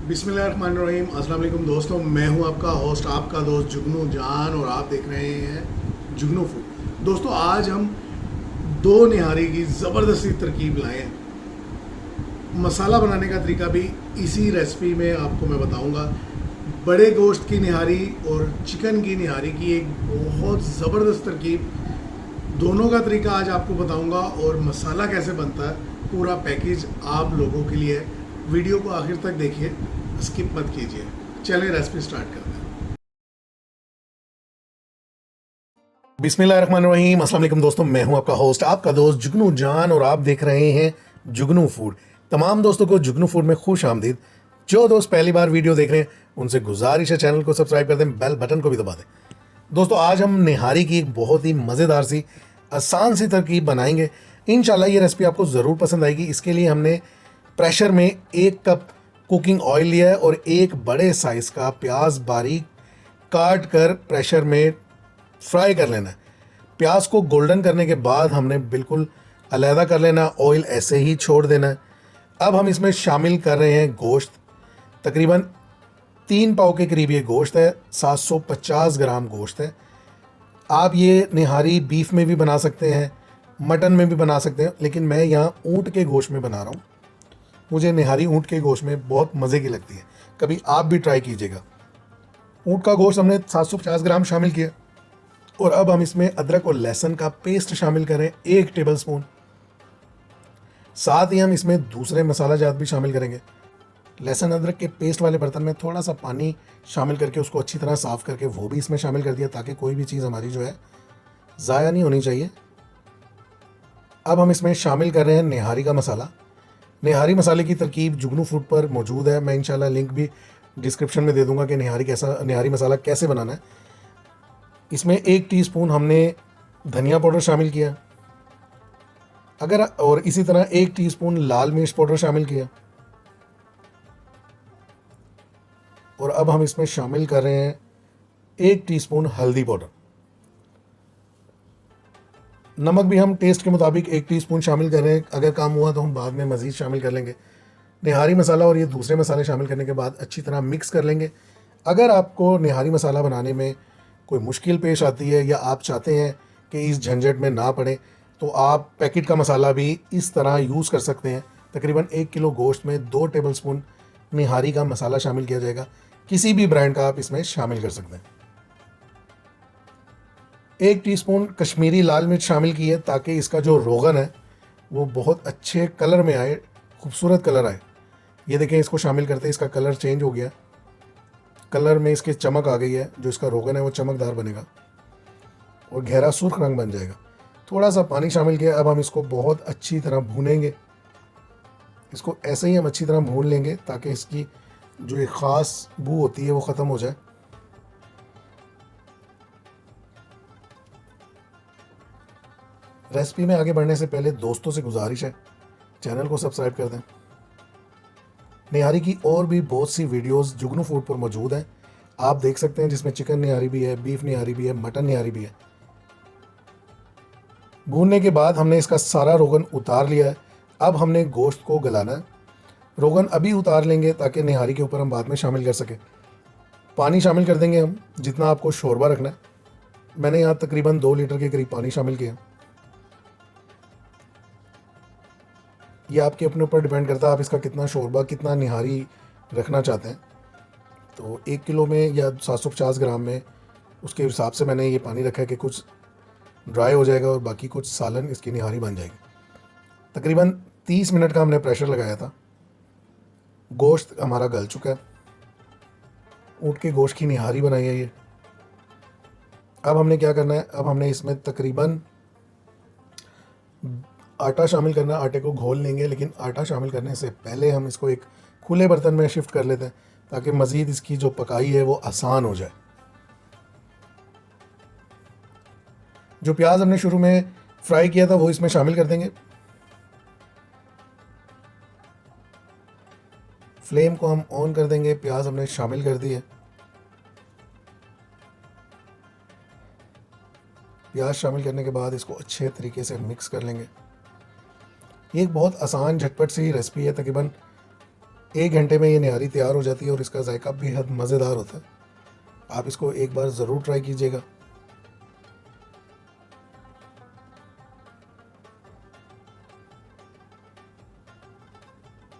बिस्मिल्लाहिर्रहमानिर्रहीम। अस्सलाम वालेकुम दोस्तों, मैं हूं आपका होस्ट, आपका दोस्त जुगनू जान, और आप देख रहे हैं जुगनू फूड। दोस्तों, आज हम दो निहारी की ज़बरदस्ती तरकीब लाए हैं। मसाला बनाने का तरीका भी इसी रेसिपी में आपको मैं बताऊंगा। बड़े गोश्त की निहारी और चिकन की निहारी की एक बहुत ज़बरदस्त तरकीब, दोनों का तरीका आज आपको बताऊंगा, और मसाला कैसे बनता है, पूरा पैकेज आप लोगों के लिए है। वीडियो को आखिर तक देखिए, स्किप मत कीजिए। चलें रेसिपी स्टार्ट करते हैं। बिस्मिल्लाहिर्रहमानिर्रहीम। अस्सलाम वालेकुम दोस्तों, मैं हूं आपका होस्ट, आपका दोस्त जुगनू जान, और आप देख रहे हैं जुगनू फूड। तमाम दोस्तों को जुगनू फूड में खुश आमदीद। जो दोस्त पहली बार वीडियो देख रहे हैं उनसे गुजारिश है चैनल को सब्सक्राइब कर दें, बेल बटन को भी दबा दें। दोस्तों, आज हम निहारी की एक बहुत ही मज़ेदार सी आसान सी तरकीब बनाएंगे। इंशाल्लाह ये रेसिपी आपको ज़रूर पसंद आएगी। इसके लिए हमने प्रेशर में 1 कप कुकिंग ऑयल लिया है और एक बड़े साइज़ का प्याज बारीक काट कर प्रेशर में फ्राई कर लेना है। प्याज को गोल्डन करने के बाद हमने बिल्कुल अलहदा कर लेना, ऑयल ऐसे ही छोड़ देना है। अब हम इसमें शामिल कर रहे हैं गोश्त। तकरीबन 3 पाव के करीब ये गोश्त है, 750 ग्राम गोश्त है। आप ये निहारी बीफ में भी बना सकते हैं, मटन में भी बना सकते हैं, लेकिन मैं यहाँ ऊँट के गोश्त में बना रहा हूँ। मुझे निहारी ऊँट के गोश्त में बहुत मज़े की लगती है, कभी आप भी ट्राई कीजिएगा। ऊँट का गोश्त हमने 750 ग्राम शामिल किया, और अब हम इसमें अदरक और लहसुन का पेस्ट शामिल करें 1 टेबल स्पून। साथ ही हम इसमें दूसरे मसाला जात भी शामिल करेंगे। लहसुन अदरक के पेस्ट वाले बर्तन में थोड़ा सा पानी शामिल करके उसको अच्छी तरह साफ़ करके वो भी इसमें शामिल कर दिया, ताकि कोई भी चीज़ हमारी जो है ज़ाया नहीं होनी चाहिए। अब हम इसमें शामिल कर रहे हैं निहारी का मसाला। निहारी मसाले की तरकीब जुगनू फूड पर मौजूद है, मैं इंशाल्लाह लिंक भी डिस्क्रिप्शन में दे दूंगा कि निहारी मसाला कैसे बनाना है। इसमें 1 टीस्पून हमने धनिया पाउडर शामिल किया, और इसी तरह 1 टीस्पून लाल मिर्च पाउडर शामिल किया। और अब हम इसमें शामिल कर रहे हैं 1 टीस्पून हल्दी पाउडर। नमक भी हम टेस्ट के मुताबिक 1 टीस्पून शामिल कर रहे हैं, अगर कम हुआ तो हम बाद में मज़ीद शामिल कर लेंगे। निहारी मसाला और ये दूसरे मसाले शामिल करने के बाद अच्छी तरह मिक्स कर लेंगे। अगर आपको निहारी मसाला बनाने में कोई मुश्किल पेश आती है, या आप चाहते हैं कि इस झंझट में ना पड़े, तो आप पैकेट का मसाला भी इस तरह यूज़ कर सकते हैं। तकरीबन 1 किलो गोश्त में 2 टेबल स्पून निहारी का मसाला शामिल किया जाएगा। किसी भी ब्रांड का आप इसमें शामिल कर सकते हैं। 1 टीस्पून कश्मीरी लाल मिर्च शामिल की है, ताकि इसका जो रोगन है वो बहुत अच्छे कलर में आए, खूबसूरत कलर आए। ये देखें, इसको शामिल करते इसका कलर चेंज हो गया, कलर में इसके चमक आ गई है। जो इसका रोगन है वो चमकदार बनेगा और गहरा सुर्ख रंग बन जाएगा। थोड़ा सा पानी शामिल किया। अब हम इसको बहुत अच्छी तरह भूनेंगे। इसको ऐसे ही हम अच्छी तरह भून लेंगे, ताकि इसकी जो एक ख़ास बू होती है वो ख़त्म हो जाए। रेसिपी में आगे बढ़ने से पहले दोस्तों से गुजारिश है, चैनल को सब्सक्राइब कर दें। निहारी की और भी बहुत सी वीडियोस जुगनू फूड पर मौजूद हैं, आप देख सकते हैं, जिसमें चिकन निहारी भी है, बीफ निहारी भी है, मटन निहारी भी है। भूनने के बाद हमने इसका सारा रोगन उतार लिया है। अब हमने गोश्त को गलाना है। रोगन अभी उतार लेंगे, ताकि निहारी के ऊपर हम बाद में शामिल कर सकें। पानी शामिल कर देंगे हम, जितना आपको शोरबा रखना है। मैंने यहाँ तकरीबन 2 लीटर के करीब पानी शामिल किया। ये आपके अपने ऊपर डिपेंड करता है, आप इसका कितना शोरबा, कितना निहारी रखना चाहते हैं। तो 1 किलो में या 750 ग्राम में, उसके हिसाब से मैंने ये पानी रखा है कि कुछ ड्राई हो जाएगा और बाकी कुछ सालन इसकी निहारी बन जाएगी। तकरीबन 30 मिनट का हमने प्रेशर लगाया था। गोश्त हमारा गल चुका है। ऊँट के गोश्त की निहारी बनाई है ये। अब हमने क्या करना है, अब हमने इसमें तकरीबन आटा शामिल करना है। आटे को घोल लेंगे, लेकिन आटा शामिल करने से पहले हम इसको एक खुले बर्तन में शिफ्ट कर लेते हैं, ताकि मज़ीद इसकी जो पकाई है वो आसान हो जाए। जो प्याज हमने शुरू में फ्राई किया था वो इसमें शामिल कर देंगे। फ्लेम को हम ऑन कर देंगे। प्याज हमने शामिल कर दिए। प्याज शामिल करने के बाद इसको अच्छे तरीके से मिक्स कर लेंगे। ये एक बहुत आसान झटपट सी रेसिपी है। तकरीबन 1 घंटे में ये निहारी तैयार हो जाती है और इसका जायका बेहद मज़ेदार होता है। आप इसको एक बार ज़रूर ट्राई कीजिएगा।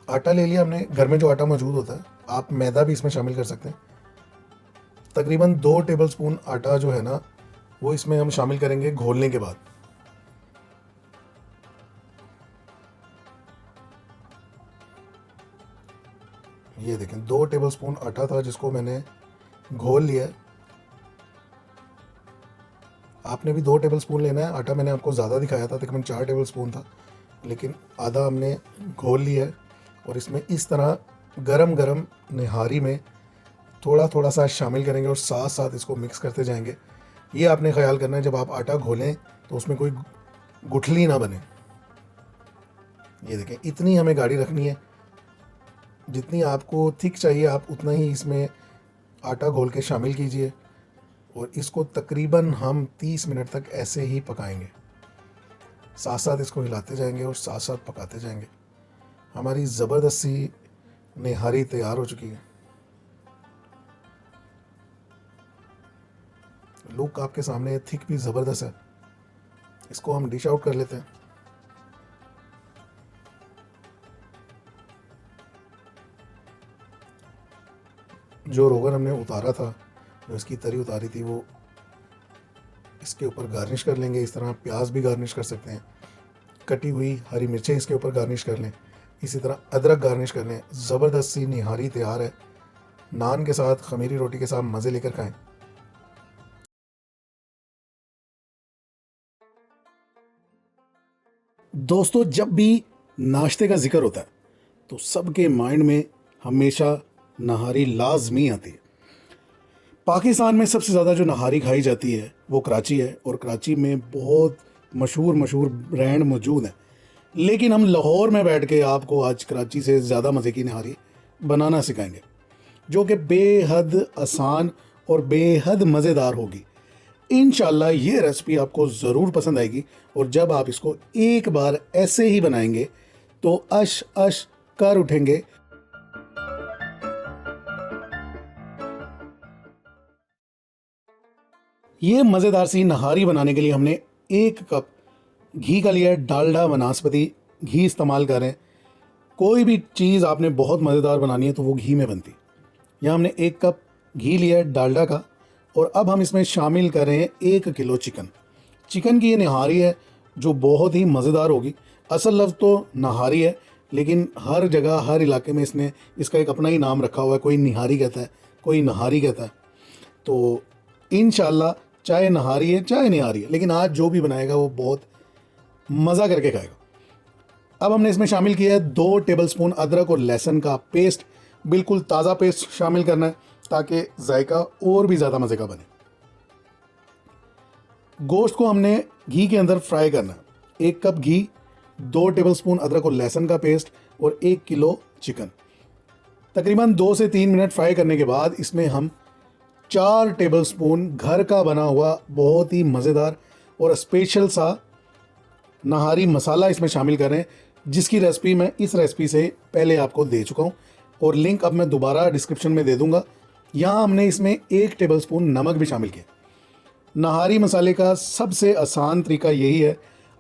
आटा ले लिया हमने, घर में जो आटा मौजूद होता है, आप मैदा भी इसमें शामिल कर सकते हैं। तकरीबन 2 टेबलस्पून आटा जो है ना, वो इसमें हम शामिल करेंगे घोलने के बाद। ये देखें 2 टेबलस्पून आटा था जिसको मैंने घोल लिया है। आपने भी 2 टेबलस्पून लेना है। आटा मैंने आपको ज़्यादा दिखाया था, तकरीबन 4 टेबलस्पून था, लेकिन आधा हमने घोल लिया है। और इसमें इस तरह गरम गरम निहारी में थोड़ा थोड़ा सा शामिल करेंगे और साथ साथ इसको मिक्स करते जाएंगे। ये आपने ख्याल करना है जब आप आटा घोलें तो उसमें कोई गुठली ना बने। ये देखें इतनी हमें गाढ़ी रखनी है, जितनी आपको थिक चाहिए आप उतना ही इसमें आटा घोल के शामिल कीजिए और इसको तकरीबन हम 30 मिनट तक ऐसे ही पकाएंगे। साथ साथ इसको हिलाते जाएंगे और साथ साथ पकाते जाएंगे। हमारी ज़बरदस्त सी निहारी तैयार हो चुकी है। लुक आपके सामने, थिक भी ज़बरदस्त है। इसको हम डिश आउट कर लेते हैं। जो रोगन हमने उतारा था, जो इसकी तरी उतारी थी, वो इसके ऊपर गार्निश कर लेंगे। इस तरह प्याज भी गार्निश कर सकते हैं, कटी हुई हरी मिर्चें इसके ऊपर गार्निश कर लें, इसी तरह अदरक गार्निश कर लें। ज़बरदस्त सी निहारी तैयार है। नान के साथ, खमीरी रोटी के साथ मज़े लेकर खाएं। दोस्तों, जब भी नाश्ते का जिक्र होता है तो सबके माइंड में हमेशा नहारी लाजमी आती है। पाकिस्तान में सबसे ज़्यादा जो नहारी खाई जाती है वो कराची है और कराची में बहुत मशहूर ब्रांड मौजूद हैं। लेकिन हम लाहौर में बैठ के आपको आज कराची से ज़्यादा मज़े की नहारी बनाना सिखाएंगे, जो कि बेहद आसान और बेहद मज़ेदार होगी। इंशाल्लाह ये रेसिपी आपको ज़रूर पसंद आएगी और जब आप इसको एक बार ऐसे ही बनाएंगे तो अश अश कर उठेंगे। ये मज़ेदार सी नहारी बनाने के लिए हमने 1 कप घी का लिया है। डालडा वनस्पति घी इस्तेमाल करें। कोई भी चीज़ आपने बहुत मज़ेदार बनानी है तो वो घी में बनती। यहाँ हमने 1 कप घी लिया है डालडा का और अब हम इसमें शामिल करें 1 किलो चिकन। चिकन की ये नहारी है जो बहुत ही मज़ेदार होगी। असल लफ्ज़ तो नहारी है, लेकिन हर जगह हर इलाके में इसका एक अपना ही नाम रखा हुआ है। कोई निहारी कहता है, कोई नहारी कहता है। तो इंशाल्लाह चाहे नहारी है चाहे निहारी है, लेकिन आज जो भी बनाएगा वो बहुत मज़ा करके खाएगा। अब हमने इसमें शामिल किया है 2 टेबलस्पून अदरक और लहसुन का पेस्ट। बिल्कुल ताज़ा पेस्ट शामिल करना है ताकि जायका और भी ज़्यादा मज़े का बने। गोश्त को हमने घी के अंदर फ्राई करना है। 1 कप घी, 2 टेबलस्पून अदरक और लहसुन का पेस्ट और 1 किलो चिकन। तकरीबन 2 से 3 मिनट फ्राई करने के बाद इसमें हम 4 टेबलस्पून घर का बना हुआ बहुत ही मज़ेदार और स्पेशल सा नहारी मसाला इसमें शामिल करें, जिसकी रेसिपी मैं इस रेसिपी से पहले आपको दे चुका हूँ और लिंक अब मैं दोबारा डिस्क्रिप्शन में दे दूँगा। यहाँ हमने इसमें 1 टेबलस्पून नमक भी शामिल किया। नहारी मसाले का सबसे आसान तरीका यही है,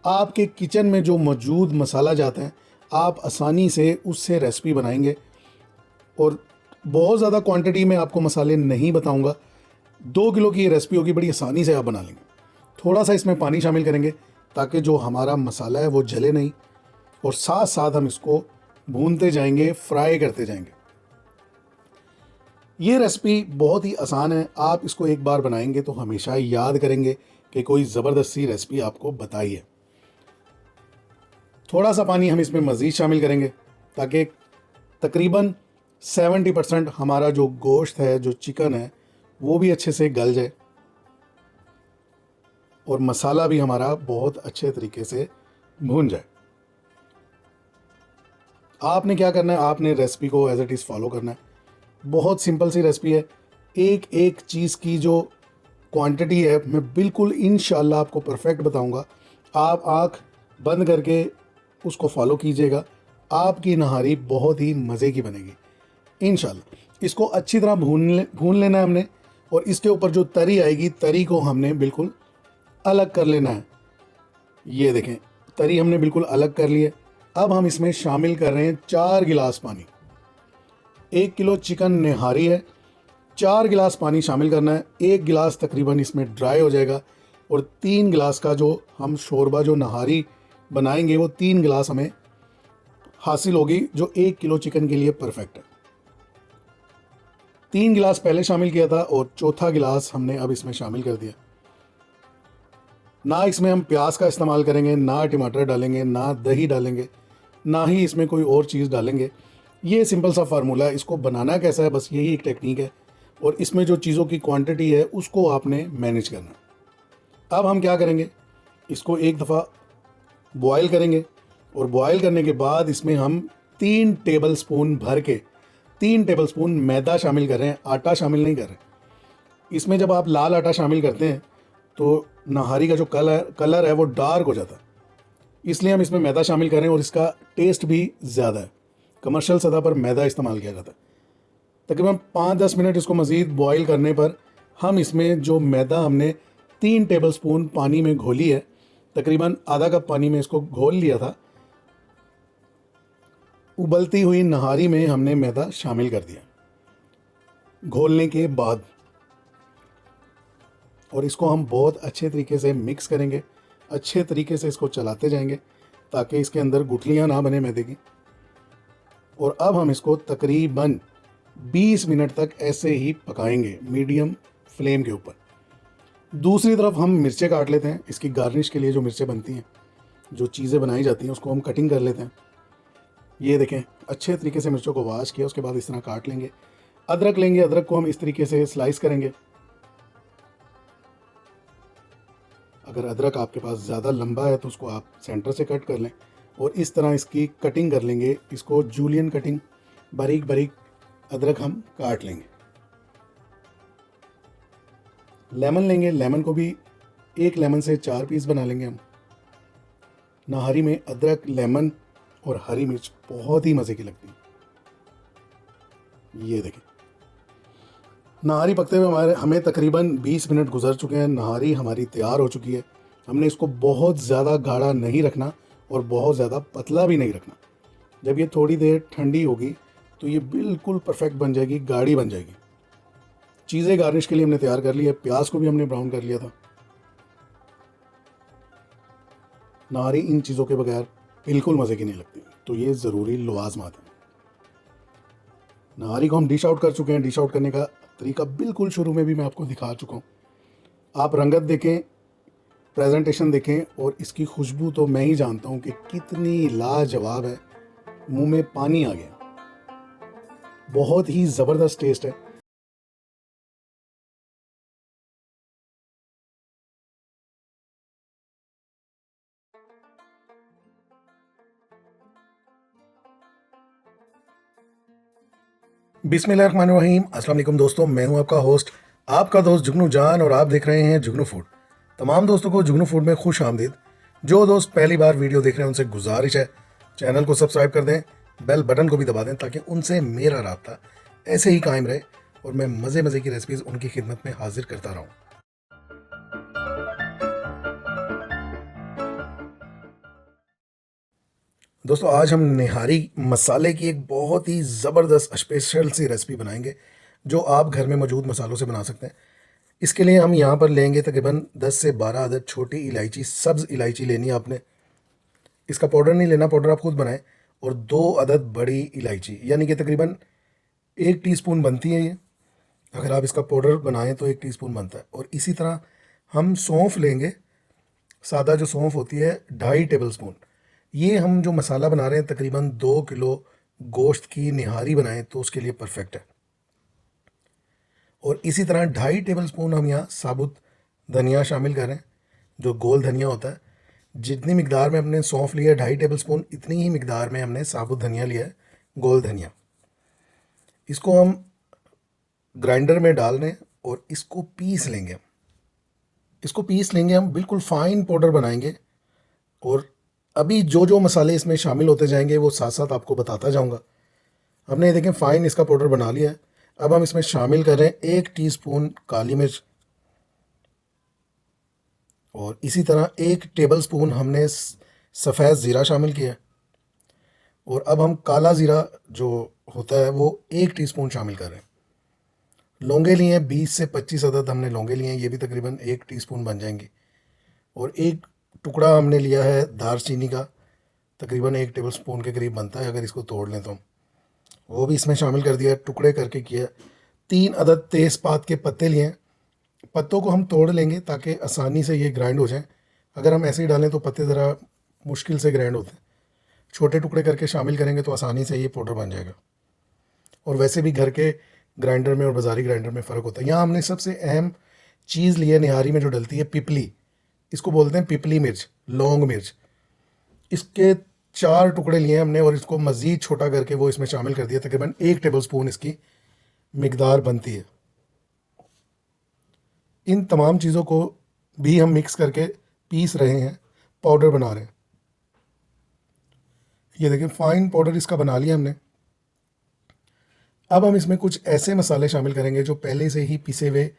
आपके किचन में जो मौजूद मसाला जाते हैं आप आसानी से उससे रेसिपी बनाएंगे। और बहुत ज़्यादा क्वांटिटी में आपको मसाले नहीं बताऊंगा। 2 किलो की ये रेसिपी होगी, बड़ी आसानी से आप बना लेंगे। थोड़ा सा इसमें पानी शामिल करेंगे ताकि जो हमारा मसाला है वो जले नहीं, और साथ साथ हम इसको भूनते जाएंगे, फ्राई करते जाएंगे। ये रेसिपी बहुत ही आसान है। आप इसको एक बार बनाएंगे तो हमेशा याद करेंगे कि कोई ज़बरदस्त सी रेसिपी आपको बताई है। थोड़ा सा पानी हम इसमें मज़ीद शामिल करेंगे ताकि तकरीबन 70% हमारा जो गोश्त है, जो चिकन है, वो भी अच्छे से गल जाए और मसाला भी हमारा बहुत अच्छे तरीके से भून जाए। आपने क्या करना है, आपने रेसिपी को एज इट इज़ फॉलो करना है। बहुत सिंपल सी रेसिपी है। एक एक चीज़ की जो क्वांटिटी है मैं बिल्कुल इंशाल्लाह आपको परफेक्ट बताऊंगा। आप आँख बंद करके उसको फॉलो कीजिएगा, आपकी नहारी बहुत ही मज़े की बनेगी। इंशाल्लाह। इसको अच्छी तरह भून लेना है हमने, और इसके ऊपर जो तरी आएगी, तरी को हमने बिल्कुल अलग कर लेना है। ये देखें, तरी हमने बिल्कुल अलग कर ली है। अब हम इसमें शामिल कर रहे हैं 4 गिलास पानी। 1 किलो चिकन निहारी है, 4 गिलास पानी शामिल करना है। 1 गिलास तकरीबन इसमें ड्राई हो जाएगा, और 3 गिलास का जो हम शोरबा जो नहारी बनाएंगे वो 3 गिलास हमें हासिल होगी, जो 1 किलो चिकन के लिए परफेक्ट है। 3 गिलास पहले शामिल किया था, और चौथा गिलास हमने अब इसमें शामिल कर दिया। ना इसमें हम प्याज का इस्तेमाल करेंगे, ना टमाटर डालेंगे, ना दही डालेंगे, ना ही इसमें कोई और चीज़ डालेंगे। ये सिंपल सा फार्मूला है। इसको बनाना कैसा है, बस यही एक टेक्निक है, और इसमें जो चीज़ों की क्वांटिटी है उसको आपने मैनेज करना। अब हम क्या करेंगे, इसको एक दफ़ा बॉयल करेंगे, और बॉयल करने के बाद इसमें हम 3 टेबल स्पून भर के 3 टेबल स्पून मैदा शामिल कर रहे हैं, आटा शामिल नहीं कर रहे। इसमें जब आप लाल आटा शामिल करते हैं तो नहारी का जो कलर है वो डार्क हो जाता है, इसलिए हम इसमें मैदा शामिल कर रहे हैं, और इसका टेस्ट भी ज़्यादा है। कमर्शियल सतह पर मैदा इस्तेमाल किया जाता है। तकरीबन 5-10 मिनट इसको मज़ीद बॉयल करने पर हम इसमें जो मैदा हमने 3 टेबल स्पून पानी में घोली है, तकरीबन आधा कप पानी में इसको घोल लिया था, उबलती हुई नहारी में हमने मैदा शामिल कर दिया घोलने के बाद, और इसको हम बहुत अच्छे तरीके से मिक्स करेंगे। अच्छे तरीके से इसको चलाते जाएंगे ताकि इसके अंदर गुठलियाँ ना बने मैदे की। और अब हम इसको तकरीबन 20 मिनट तक ऐसे ही पकाएंगे मीडियम फ्लेम के ऊपर। दूसरी तरफ हम मिर्चें काट लेते हैं। इसकी गार्निश के लिए जो मिर्चें बनती हैं, जो चीज़ें बनाई जाती हैं, उसको हम कटिंग कर लेते हैं। ये देखें, अच्छे तरीके से मिर्चों को वॉश किया, उसके बाद इस तरह काट लेंगे। अदरक लेंगे, अदरक को हम इस तरीके से स्लाइस करेंगे। अगर अदरक आपके पास ज़्यादा लंबा है तो उसको आप सेंटर से कट कर लें, और इस तरह इसकी कटिंग कर लेंगे। इसको जूलियन कटिंग, बारीक बारीक अदरक हम काट लेंगे। लेमन लेंगे, लेमन को भी 1 लेमन से 4 पीस बना लेंगे हम। नहारी में अदरक, लेमन और हरी मिर्च बहुत ही मज़े की लगती है। ये देखें, नहारी पकते हुए हमें तकरीबन 20 मिनट गुजर चुके हैं। नहारी हमारी तैयार हो चुकी है। हमने इसको बहुत ज़्यादा गाढ़ा नहीं रखना और बहुत ज़्यादा पतला भी नहीं रखना। जब ये थोड़ी देर ठंडी होगी तो ये बिल्कुल परफेक्ट बन जाएगी, गाढ़ी बन जाएगी। चीज़ें गार्निश के लिए हमने तैयार कर ली है। प्याज को भी हमने ब्राउन कर लिया था। नहारी इन चीज़ों के बगैर बिल्कुल मज़े की नहीं लगती, तो ये ज़रूरी लवाज़मात है। नहारी को हम डिश आउट कर चुके हैं। डिश आउट करने का तरीका बिल्कुल शुरू में भी मैं आपको दिखा चुका हूँ। आप रंगत देखें, प्रेजेंटेशन देखें, और इसकी खुशबू तो मैं ही जानता हूँ कि कितनी लाजवाब है। मुंह में पानी आ गया। बहुत ही ज़बरदस्त टेस्ट है। बिस्मिल्लाहिर्रहमानिर्रहीम। अस्सलाम वालेकुम दोस्तों, मैं हूं आपका होस्ट, आपका दोस्त जुगनू जान, और आप देख रहे हैं जुगनू फूड। तमाम दोस्तों को जुगनू फूड में खुश आमदीद। जो दोस्त पहली बार वीडियो देख रहे हैं उनसे गुजारिश है, चैनल को सब्सक्राइब कर दें, बेल बटन को भी दबा दें, ताकि उनसे मेरा राब्ता ऐसे ही कायम रहे और मैं मज़े मज़े की रेसिपीज़ उनकी खिदमत में हाजिर करता रहूँ। दोस्तों, आज हम निहारी मसाले की एक बहुत ही ज़बरदस्त स्पेशल सी रेसिपी बनाएंगे, जो आप घर में मौजूद मसालों से बना सकते हैं। इसके लिए हम यहाँ पर लेंगे तकरीबन 10 से 12 अदद छोटी इलायची, सब्ज़ इलायची लेनी है आपने। इसका पाउडर नहीं लेना, पाउडर आप खुद बनाएं। और 2 अदद बड़ी इलायची, यानी कि तकरीबन 1 टीस्पून बनती है ये। अगर आप इसका पाउडर बनाएं तो 1 टीस्पून बनता है। और इसी तरह हम सौंफ लेंगे, सादा जो सौंफ होती है, 2.5 टेबल स्पून। ये हम जो मसाला बना रहे हैं तकरीबन 2 किलो गोश्त की निहारी बनाएं तो उसके लिए परफेक्ट है। और इसी तरह 2.5 टेबल स्पून हम यहाँ साबुत धनिया शामिल करें, जो गोल धनिया होता है। जितनी मिकदार में हमने सौंफ लिया है 2.5 टेबल स्पून, इतनी ही मिकदार में हमने साबुत धनिया लिया है, गोल धनिया। इसको हम ग्राइंडर में डाल दें और इसको पीस लेंगे। हम बिल्कुल फाइन पाउडर बनाएंगे। और अभी जो जो मसाले इसमें शामिल होते जाएंगे वो साथ साथ आपको बताता जाऊंगा। हमने ये देखें फाइन इसका पाउडर बना लिया है। अब हम इसमें शामिल कर रहे हैं 1 टीस्पून काली मिर्च और इसी तरह 1 टेबलस्पून हमने सफ़ेद ज़ीरा शामिल किया है। और अब हम काला ज़ीरा जो होता है वो 1 टीस्पून शामिल कर रहे हैं। लौंगे लिए हैं 20 से 25 अदद हमने लौंगे लिए हैं, ये भी तकरीबन 1 टीस्पून बन जाएंगी। और एक टुकड़ा हमने लिया है दालचीनी का, तकरीबन 1 टेबलस्पून के करीब बनता है अगर इसको तोड़ लें तो, वो भी इसमें शामिल कर दिया, टुकड़े करके किया। 3 अदद तेज़पात के पत्ते लिए हैं। पत्तों को हम तोड़ लेंगे ताकि आसानी से ये ग्राइंड हो जाए। अगर हम ऐसे ही डालें तो पत्ते ज़रा मुश्किल से ग्राइंड होते हैं। छोटे टुकड़े करके शामिल करेंगे तो आसानी से ये पाउडर बन जाएगा। और वैसे भी घर के ग्राइंडर में और बाज़ारी ग्राइंडर में फ़र्क होता है। यहाँ हमने सबसे अहम चीज़ ली है निहारी में जो डलती है, पिपली। इसको बोलते हैं पिपली मिर्च, लौंग मिर्च। इसके 4 टुकड़े लिए हमने और इसको मज़ीद छोटा करके वो इसमें शामिल कर दिया। तकरीबन 1 टेबलस्पून इसकी मिकदार बनती है। इन तमाम चीज़ों को भी हम मिक्स करके पीस रहे हैं, पाउडर बना रहे हैं। ये देखें फाइन पाउडर इसका बना लिया हमने। अब हम इसमें कुछ ऐसे मसाले शामिल करेंगे जो पहले से ही पिसे हुए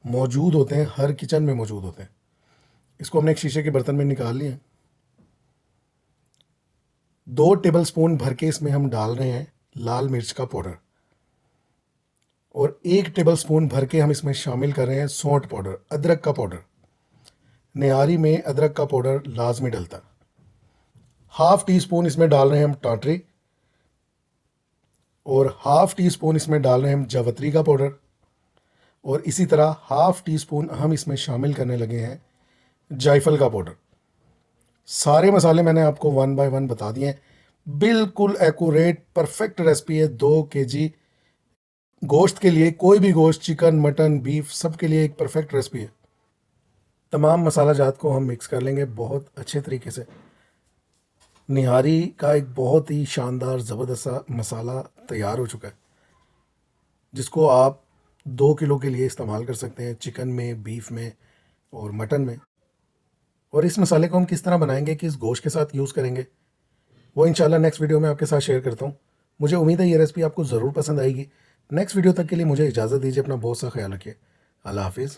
मौजूद होते हैं, हर किचन में मौजूद होते हैं। इसको हमने एक शीशे के बर्तन में निकाल लिया। 2 टेबलस्पून भर के इसमें हम डाल रहे हैं लाल मिर्च का पाउडर और 1 टेबलस्पून भर के हम इसमें शामिल कर रहे हैं सौंठ पाउडर, अदरक का पाउडर। निहारी में अदरक का पाउडर लाजमी डलता। 1/2 टीस्पून इसमें डाल रहे हैं हम टाटरी और 1/2 टीस्पून इसमें डाल रहे हैं हम जावित्री का पाउडर। और इसी तरह 1/2 टीस्पून हम इसमें शामिल करने लगे हैं जायफल का पाउडर। सारे मसाले मैंने आपको 1 बाय 1 बता दिए हैं। बिल्कुल एक्यूरेट परफेक्ट रेसिपी है 2 केजी गोश्त के लिए। कोई भी गोश्त, चिकन, मटन, बीफ, सब के लिए एक परफेक्ट रेसिपी है। तमाम मसाला जात को हम मिक्स कर लेंगे बहुत अच्छे तरीके से। निहारी का एक बहुत ही शानदार ज़बरदस्त सा मसाला तैयार हो चुका है, जिसको आप 2 किलो के लिए इस्तेमाल कर सकते हैं, चिकन में, बीफ में और मटन में। और इस मसाले को हम किस तरह बनाएंगे, किस गोश्त के साथ यूज़ करेंगे, वो इंशाल्लाह नेक्स्ट वीडियो में आपके साथ शेयर करता हूँ। मुझे उम्मीद है ये रेसिपी आपको ज़रूर पसंद आएगी। नेक्स्ट वीडियो तक के लिए मुझे इजाज़त दीजिए। अपना बहुत सा ख्याल रखिए। अल्लाह हाफिज़।